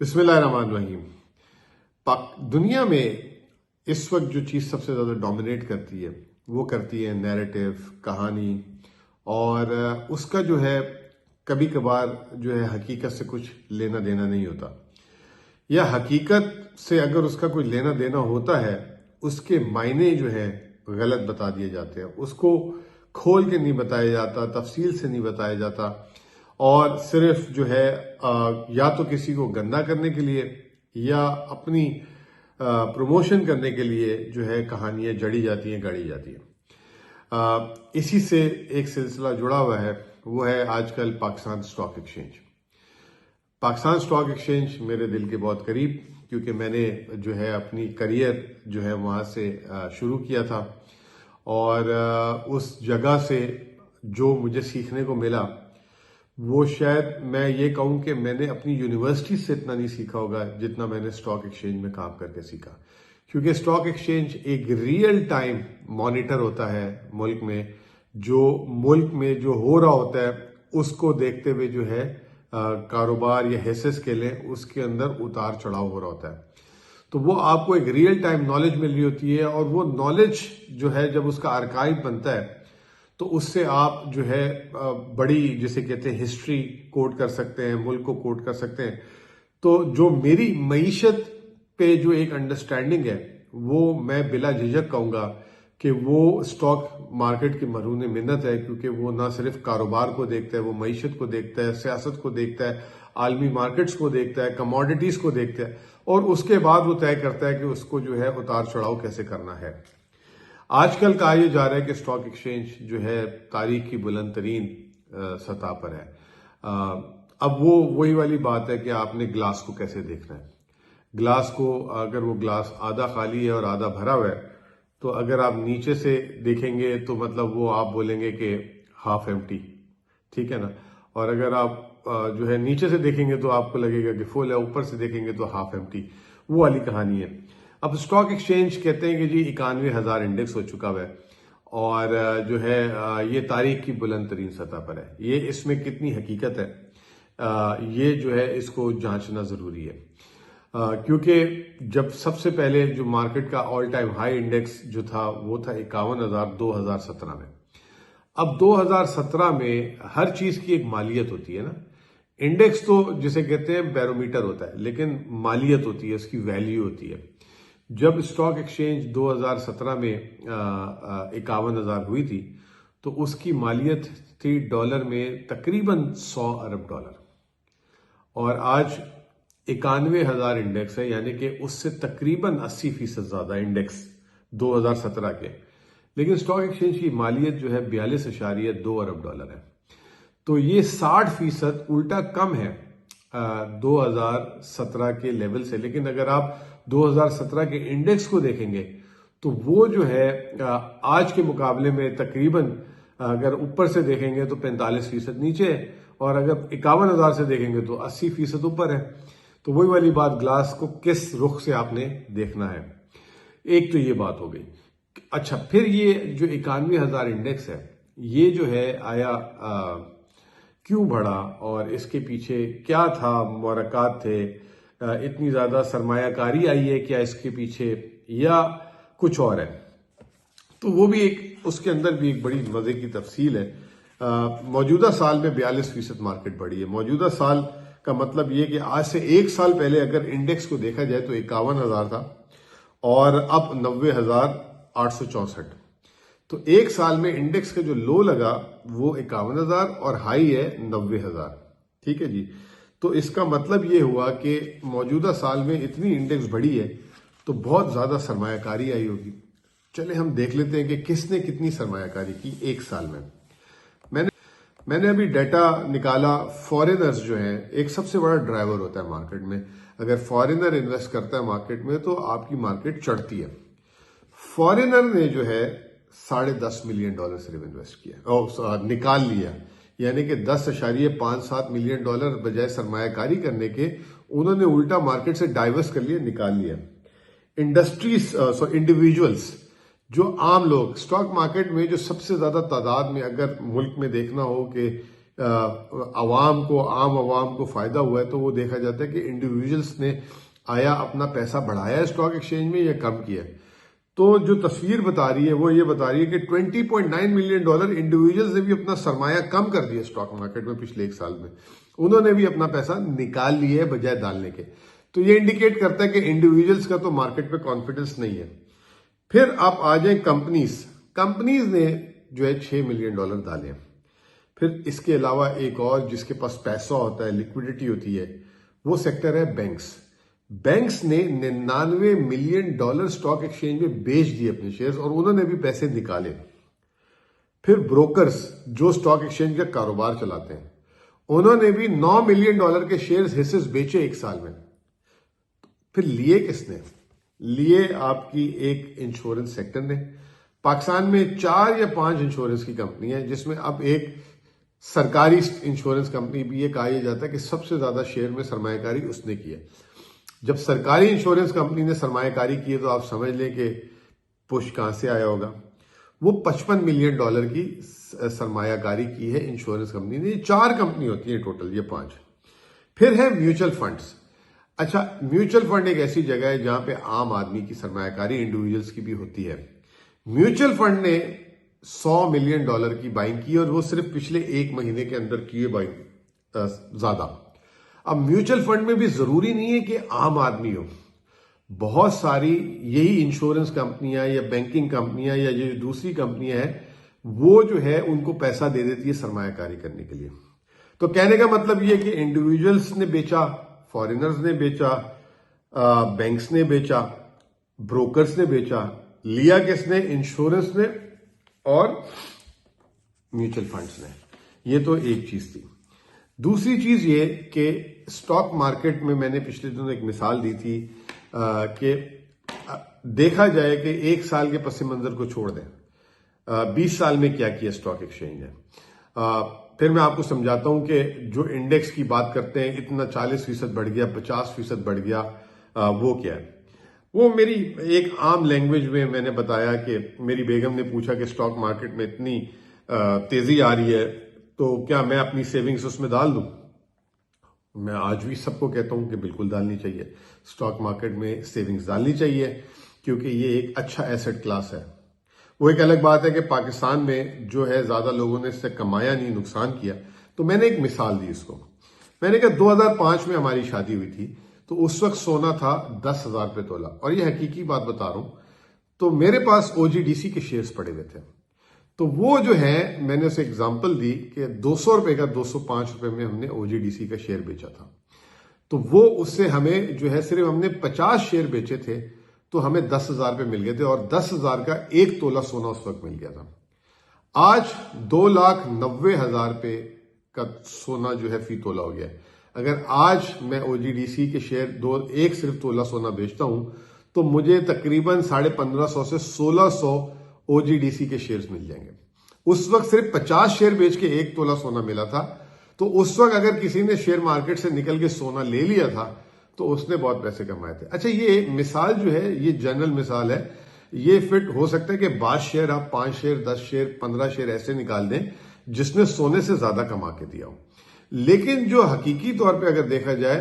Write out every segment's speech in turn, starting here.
बिस्मिल्लाहिर्रहमानिर्रहीम। दुनिया में इस वक्त जो चीज़ सबसे ज़्यादा डोमिनेट करती है वो करती है नैरेटिव, कहानी। और उसका जो है कभी कभार जो है हकीकत से कुछ लेना देना नहीं होता, या हकीकत से अगर उसका कोई लेना देना होता है उसके मायने जो है गलत बता दिए जाते हैं, उसको खोल के नहीं बताया जाता, तफसील से नहीं बताया जाता। और सिर्फ जो है या तो किसी को गंदा करने के लिए या अपनी प्रमोशन करने के लिए जो है कहानियां जड़ी जाती हैं, गाड़ी जाती हैं। इसी से एक सिलसिला जुड़ा हुआ है, वो है आजकल Pakistan stock exchange. Pakistan stock exchange मेरे दिल के बहुत करीब, क्योंकि मैंने जो है अपनी करियर जो है वहां से शुरू किया था। और उस जगह से जो मुझे सीखने को मिला वो शायद मैं ये कहूं कि मैंने अपनी यूनिवर्सिटी से इतना नहीं सीखा होगा जितना मैंने स्टॉक एक्सचेंज में काम करके सीखा। क्योंकि स्टॉक एक्सचेंज एक रियल टाइम मॉनिटर होता है मुल्क में, जो मुल्क में जो हो रहा होता है उसको देखते हुए जो है कारोबार या हिस्से के लिए उसके अंदर उतार चढ़ाव हो रहा होता है। तो वो आपको एक रियल टाइम नॉलेज मिल रही होती है, और वो नॉलेज जो है जब उसका आर्काइव बनता है तो उससे आप जो है बड़ी, जिसे कहते हैं, हिस्ट्री कोट कर सकते हैं, मुल्क को कोट कर सकते हैं। तो जो मेरी मईशत पे जो एक अंडरस्टैंडिंग है वो मैं बिला झिझक कहूंगा कि वो स्टॉक मार्केट की मरहून मिन्नत है, क्योंकि वो ना सिर्फ कारोबार को देखता है, वो मईशत को देखता है, सियासत को देखता है, आलमी मार्केट्स को देखता है, कमोडिटीज को देखता है, और उसके बाद वो तय करता है कि उसको जो है उतार चढ़ाव कैसे करना है। आजकल कहा यह जा रहा है कि स्टॉक एक्सचेंज जो है तारीख की बुलंद तरीन सतह पर है। अब वो वही वाली बात है कि आपने ग्लास को कैसे देखना है। ग्लास को, अगर वो ग्लास आधा खाली है और आधा भरा हुआ है, तो अगर आप नीचे से देखेंगे तो मतलब वो आप बोलेंगे कि हाफ एम्प्टी, ठीक है ना। और अगर आप जो है नीचे से देखेंगे तो आपको लगेगा कि फुल है, ऊपर से देखेंगे तो हाफ एम्प्टी। वो वाली कहानी है। अब स्टॉक एक्सचेंज कहते हैं कि जी 91,000 इंडेक्स हो चुका है, और जो है ये तारीख की बुलंद तरीन सतह पर है। ये इसमें कितनी हकीकत है, ये जो है इसको जांचना जरूरी है। क्योंकि जब सबसे पहले जो मार्केट का ऑल टाइम हाई इंडेक्स जो था वो था 51,000 2017 में। अब 2017 में हर चीज की एक मालियत होती है ना। इंडेक्स तो जिसे कहते हैं बैरोमीटर होता है, लेकिन मालियत होती है, उसकी वैल्यू होती है। जब स्टॉक एक्सचेंज 2017 में 51,000 हुई थी तो उसकी मालियत थी डॉलर में तकरीबन 100 अरब डॉलर, और आज 91,000 इंडेक्स है, यानी कि उससे तकरीबन 80% ज्यादा इंडेक्स 2017 के। लेकिन स्टॉक एक्सचेंज की मालियत जो है 42.2 अरब डॉलर है। तो ये 60% उल्टा कम है 2017 के लेवल से। लेकिन अगर आप 2017 के इंडेक्स को देखेंगे तो वो जो है आज के मुकाबले में तकरीबन, अगर ऊपर से देखेंगे तो 45% नीचे है, और अगर 51,000 से देखेंगे तो 80% ऊपर है। तो वही वाली बात, ग्लास को किस रुख से आपने देखना है। एक तो ये बात हो गई। अच्छा, फिर ये जो 91,000 इंडेक्स है ये जो है आया क्यों बढ़ा, और इसके पीछे क्या था, मुहर्रिकात थे, इतनी ज्यादा सरमायाकारी आई है क्या इसके पीछे, या कुछ और है। तो वो भी एक, उसके अंदर भी एक बड़ी मजे की तफसील है। मौजूदा साल में 42% मार्केट बढ़ी है। मौजूदा साल का मतलब ये कि आज से एक साल पहले अगर इंडेक्स को देखा जाए तो 51,000 था, और अब 90,864। तो एक साल में इंडेक्स का जो लो लगा वो 51,000 और हाई है 90,000। ठीक है जी। तो इसका मतलब ये हुआ कि मौजूदा साल में इतनी इंडेक्स बढ़ी है तो बहुत ज्यादा सरमायाकारी आई होगी। चले हम देख लेते हैं कि किसने कितनी सरमायाकारी की एक साल में। मैंने अभी डाटा निकाला। फॉरेनर्स जो है एक सबसे बड़ा ड्राइवर होता है मार्केट में। अगर फॉरेनर इन्वेस्ट करता है मार्केट में तो आपकी मार्केट चढ़ती है। फॉरेनर ने जो है $10.5 मिलियन सिर्फ इन्वेस्ट किया और निकाल लिया, यानी कि 10.57 मिलियन डॉलर बजाय सरमायाकारी करने के उन्होंने उल्टा मार्केट से डाइवर्स कर लिया, निकाल लिया। इंडस्ट्रीज, इंडिविजुअल्स, जो आम लोग स्टॉक मार्केट में जो सबसे ज्यादा तादाद में, अगर मुल्क में देखना हो कि आम आवाम को फायदा हुआ है, तो वो देखा जाता है कि इंडिविजुअल्स ने आया अपना पैसा बढ़ाया स्टॉक एक्सचेंज में या कम किया। तो जो तस्वीर बता रही है वो ये बता रही है कि $20.9 मिलियन इंडिविजुअल्स ने भी अपना सरमाया कम कर दिया स्टॉक मार्केट में पिछले एक साल में। उन्होंने भी अपना पैसा निकाल लिया है बजाय डालने के। तो ये इंडिकेट करता है कि इंडिविजुअल्स का तो मार्केट पे कॉन्फिडेंस नहीं है। फिर आप आ जाए कंपनीज ने जो है $6 मिलियन डाले हैं। फिर इसके अलावा एक और जिसके पास पैसा होता है, लिक्विडिटी होती है, वो सेक्टर है बैंक्स ने $99 मिलियन स्टॉक एक्सचेंज में बेच दिए अपने शेयर्स और उन्होंने भी पैसे निकाले। फिर ब्रोकर्स जो स्टॉक एक्सचेंज का कारोबार चलाते हैं, उन्होंने भी $9 मिलियन के शेयर्स हिस्से बेचे एक साल में। फिर लिए किसने? लिए आपकी एक इंश्योरेंस सेक्टर ने। पाकिस्तान में 4 या 5 इंश्योरेंस की कंपनी है, जिसमें अब एक सरकारी इंश्योरेंस कंपनी भी ये कहा जाता है कि सबसे ज्यादा शेयर में सरमायाकारी उसने की है। जब सरकारी इंश्योरेंस कंपनी ने सरमायाकारी की है तो आप समझ लें कि पुश कहां से आया होगा। वो $55 मिलियन की सरमायाकारी की है इंश्योरेंस कंपनी ने। ये 4 कंपनी होती है टोटल, ये 5। फिर है म्यूचुअल फंड्स। अच्छा, म्यूचुअल फंड एक ऐसी जगह है जहां पे आम आदमी की सरमायाकारी इंडिविजुअल्स की भी होती है। म्यूचुअल फंड ने $100 मिलियन की बाइंग की और वो सिर्फ पिछले 1 महीने के अंदर की है बाइंग ज्यादा। अब म्यूचुअल फंड में भी जरूरी नहीं है कि आम आदमी हो, बहुत सारी यही इंश्योरेंस कंपनियां या बैंकिंग कंपनियां या जो दूसरी कंपनियां हैं वो जो है उनको पैसा दे देती है सरमायाकारी करने के लिए। तो कहने का मतलब ये कि इंडिविजुअल्स ने बेचा, फॉरेनर्स ने बेचा, बैंक्स ने बेचा, ब्रोकर्स ने बेचा, लिया किसने? इंश्योरेंस ने और म्यूचुअल फंड्स ने। ये तो एक चीज थी। दूसरी चीज ये कि स्टॉक मार्केट में मैंने पिछले दिनों एक मिसाल दी थी कि देखा जाए कि 1 साल के पस मंजर को छोड़ दें, 20 साल में क्या किया स्टॉक एक्सचेंज ने। फिर मैं आपको समझाता हूं कि जो इंडेक्स की बात करते हैं इतना 40% बढ़ गया, 50% बढ़ गया, वो क्या है। वो मेरी एक आम लैंग्वेज में मैंने बताया कि मेरी बेगम ने पूछा कि स्टॉक मार्केट में इतनी तेजी आ रही है तो क्या मैं अपनी सेविंग्स उसमें डाल दूं। मैं आज भी सबको कहता हूं कि बिल्कुल डालनी चाहिए, स्टॉक मार्केट में सेविंग्स डालनी चाहिए क्योंकि ये एक अच्छा एसेट क्लास है। वो एक अलग बात है कि पाकिस्तान में जो है ज्यादा लोगों ने इससे कमाया नहीं, नुकसान किया। तो मैंने एक मिसाल दी इसको। मैंने कहा 2005 में हमारी शादी हुई थी तो उस वक्त सोना था 10,000 रुपये तोला, और ये हकीकी बात बता रहा हूं। तो मेरे पास ओजीडीसी के शेयर्स पड़े हुए थे। तो वो जो है मैंने उसे एग्जांपल दी कि 200 रुपए का 205 रुपए में हमने ओजीडीसी का शेयर बेचा था। तो वो उससे हमें जो है सिर्फ हमने 50 शेयर बेचे थे तो हमें 10,000 रुपये मिल गए थे और 10,000 का 1 तोला सोना उस वक्त मिल गया था। आज 2,90,000 रुपये का सोना जो है फी तोला हो गया है। अगर आज मैं ओजीडीसी के शेयर एक सिर्फ तोला सोना बेचता हूं तो मुझे तकरीबन 1550 से 1600 ओजीडीसी के शेयर्स मिल जाएंगे। उस वक्त सिर्फ 50 शेयर बेच के 1 तोला सोना मिला था। तो उस वक्त अगर किसी ने शेयर मार्केट से निकल के सोना ले लिया था तो उसने बहुत पैसे कमाए थे। अच्छा, ये मिसाल जो है ये जनरल मिसाल है। ये फिट हो सकता है कि 12 शेयर आप 5 शेयर 10 शेयर 15 शेयर ऐसे निकाल दें जिसने सोने से ज्यादा कमा के दिया हो। लेकिन जो हकीकी तौर पे अगर देखा जाए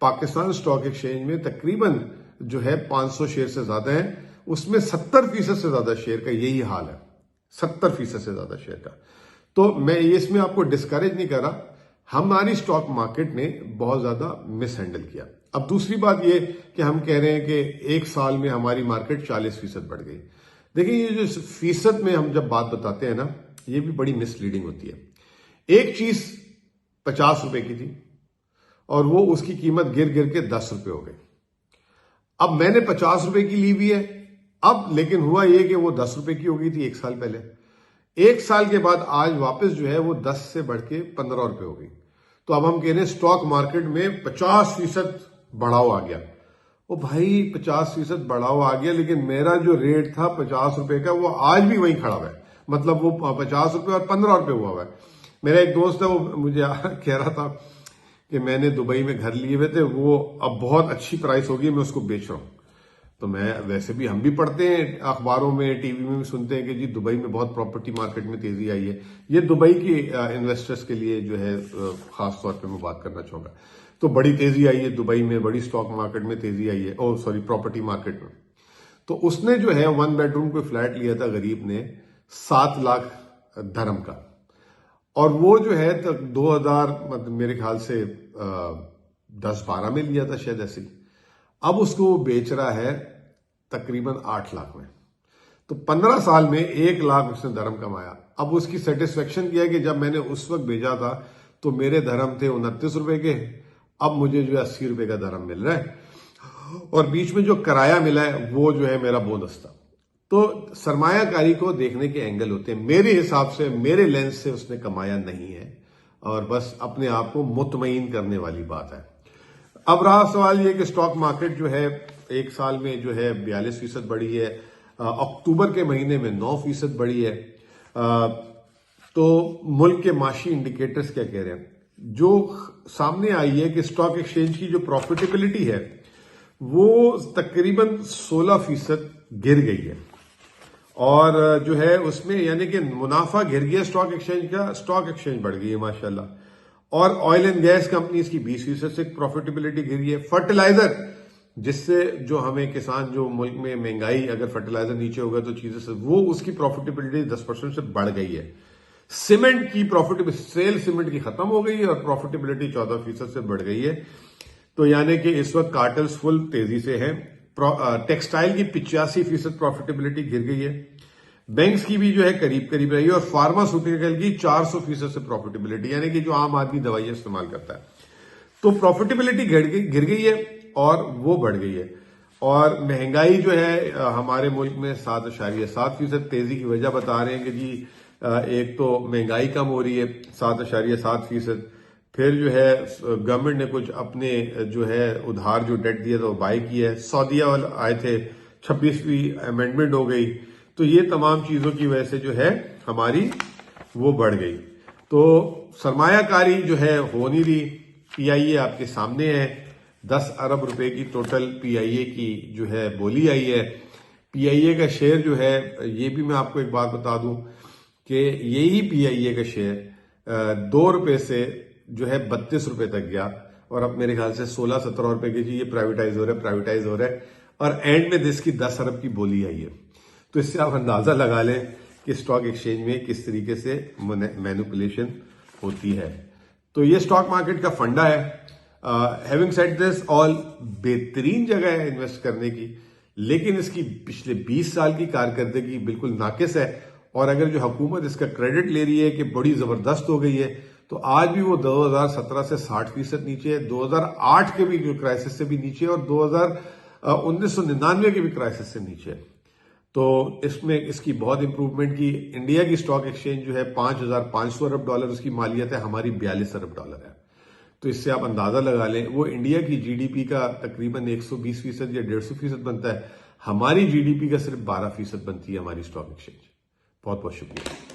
पाकिस्तान स्टॉक एक्सचेंज में तकरीबन जो है 500 शेयर से ज्यादा है, उसमें 70% से ज्यादा शेयर का यही हाल है, 70% से ज्यादा शेयर का। तो मैं इसमें आपको डिस्करेज नहीं कर रहा, हमारी स्टॉक मार्केट ने बहुत ज्यादा मिस हैंडल किया। अब दूसरी बात यह कि हम कह रहे हैं कि 1 साल में हमारी मार्केट 40% बढ़ गई। देखिए, ये जो फीसद में हम जब बात बताते हैं ना, ये भी बड़ी मिसलीडिंग होती है। एक चीज 50 रुपए की थी और वो उसकी कीमत गिर गिर के 10 रुपए हो गई। अब मैंने 50 रुपए की ली हुई है अब, लेकिन हुआ ये कि वो 10 रुपए की हो गई थी 1 साल पहले। 1 साल के बाद आज वापस जो है वो 10 से बढ़ के 15 रुपए हो गई। तो अब हम कह रहे हैं स्टॉक मार्केट में 50% बढ़ाव आ गया। ओ भाई, 50% बढ़ाव आ गया, लेकिन मेरा जो रेट था 50 रुपए का वो आज भी वहीं खड़ा हुआ है। मतलब वो 50 रुपए और 15 रुपए हुआ है। मेरा एक दोस्त है, वो मुझे कह रहा था कि मैंने दुबई में घर लिए हुए थे, वो अब बहुत अच्छी प्राइस होगी, मैं उसको बेच रहा हूं। तो मैं वैसे भी हम भी पढ़ते हैं अखबारों में, टीवी में भी सुनते हैं कि जी दुबई में बहुत प्रॉपर्टी मार्केट में तेजी आई है। ये दुबई की इन्वेस्टर्स के लिए जो है खास तौर पे मैं बात करना चाहूंगा। तो बड़ी तेजी आई है दुबई में, बड़ी स्टॉक मार्केट में तेजी आई है, ओ सॉरी प्रॉपर्टी मार्केट में। तो उसने जो है 1 बेडरूम कोई फ्लैट लिया था गरीब ने 7 लाख धर्म का, और वो जो है तक 2000 मतलब मेरे ख्याल से 10-12 में लिया था शायद ऐसे ही। अब उसको वो बेच रहा है तकरीबन 8 लाख में। तो 15 साल में 1 लाख उसने धर्म कमाया। अब उसकी सेटिस्फेक्शन किया कि जब मैंने उस वक्त भेजा था तो मेरे धर्म थे 29 रुपए के, अब मुझे जो है 80 रुपए का धर्म मिल रहा है, और बीच में जो किराया मिला है वो जो है मेरा बोनस था। तो सरमायाकारी को देखने के एंगल होते हैं। मेरे हिसाब से, मेरे लेंस से उसने कमाया नहीं है, और बस अपने आप को मुतमईन करने वाली बात है। अब रहा सवाल ये कि स्टॉक मार्केट जो है एक साल में जो है 42% बढ़ी है, अक्टूबर के महीने में 9% बढ़ी है। तो मुल्क के माशी इंडिकेटर्स क्या कह रहे हैं? जो सामने आई है कि स्टॉक एक्सचेंज की जो प्रॉफिटेबिलिटी है वो तकरीबन 16% गिर गई है, और जो है उसमें यानी कि मुनाफा गिर गया स्टॉक एक्सचेंज का, स्टॉक एक्सचेंज बढ़ गई है माशाल्लाह। और ऑयल एंड गैस कंपनीज की 20% से प्रॉफिटेबिलिटी गिरी है। फर्टिलाइजर, जिससे जो हमें किसान, जो मुल्क में महंगाई, अगर फर्टिलाइजर नीचे होगा तो चीजें से वो उसकी प्रॉफिटेबिलिटी 10% से बढ़ गई है। सीमेंट की प्रॉफिटेबिलिटी, सेल सीमेंट की खत्म हो गई है और प्रॉफिटेबिलिटी 14% से बढ़ गई है। तो यानी कि इस वक्त कार्टल्स फुल तेजी से है। टेक्सटाइल की 85% प्रॉफिटेबिलिटी गिर गई है। बैंक्स की भी जो है करीब करीब रही है, और फार्मास्यूटिकल की 400% से प्रॉफिटेबिलिटी, यानी कि जो आम आदमी दवाइयां इस्तेमाल करता है। तो प्रॉफिटेबिलिटी गिर गई है और वो बढ़ गई है। और महंगाई जो है हमारे मुल्क में 7.7% तेजी की वजह बता रहे हैं कि जी एक तो महंगाई कम हो रही है 7.7%, फिर जो है गवर्नमेंट ने कुछ अपने जो है उधार जो डेट दिया था वो बाय किया है, सऊदीया वाले आए थे, 26वीं अमेंडमेंट हो गई। तो ये तमाम चीजों की वजह से जो है हमारी वो बढ़ गई। तो सरमायाकारी जो है हो नहीं रही। पीआईए आपके सामने है, 10 अरब रुपए की टोटल पीआईए की जो है बोली आई है। पीआईए का शेयर जो है, ये भी मैं आपको एक बात बता दूं कि यही पीआईए का शेयर 2 रुपए से जो है 32 रुपए तक गया, और अब मेरे ख्याल से 16-17 रुपए की जी ये प्राइवेटाइज हो रहा है, और एंड में देश की 10 अरब की बोली आई है। तो इससे आप अंदाजा लगा लें कि स्टॉक एक्सचेंज में किस तरीके से मैनिपुलेशन होती है। तो ये स्टॉक मार्केट का फंडा है। हैविंग सेड दिस, ऑल बेहतरीन जगह है इन्वेस्ट करने की, लेकिन इसकी पिछले 20 साल की कारकर्दगी बिल्कुल नाकिस है। और अगर जो हुकूमत इसका क्रेडिट ले रही है कि बड़ी जबरदस्त हो गई है, तो आज भी वो 2017 से 60% नीचे है, 2008 के भी क्राइसिस से भी नीचे है, और 1999 के भी क्राइसिस से नीचे है। तो इसमें इसकी बहुत इंप्रूवमेंट की। इंडिया की स्टॉक एक्सचेंज जो है 5,500 अरब डॉलर उसकी मालियत है, हमारी 42 अरब डॉलर है। तो इससे आप अंदाजा लगा लें, वो इंडिया की जीडीपी का तकरीबन 120% या 150% बनता है, हमारी जीडीपी का सिर्फ 12% बनती है हमारी स्टॉक एक्सचेंज। बहुत बहुत शुक्रिया।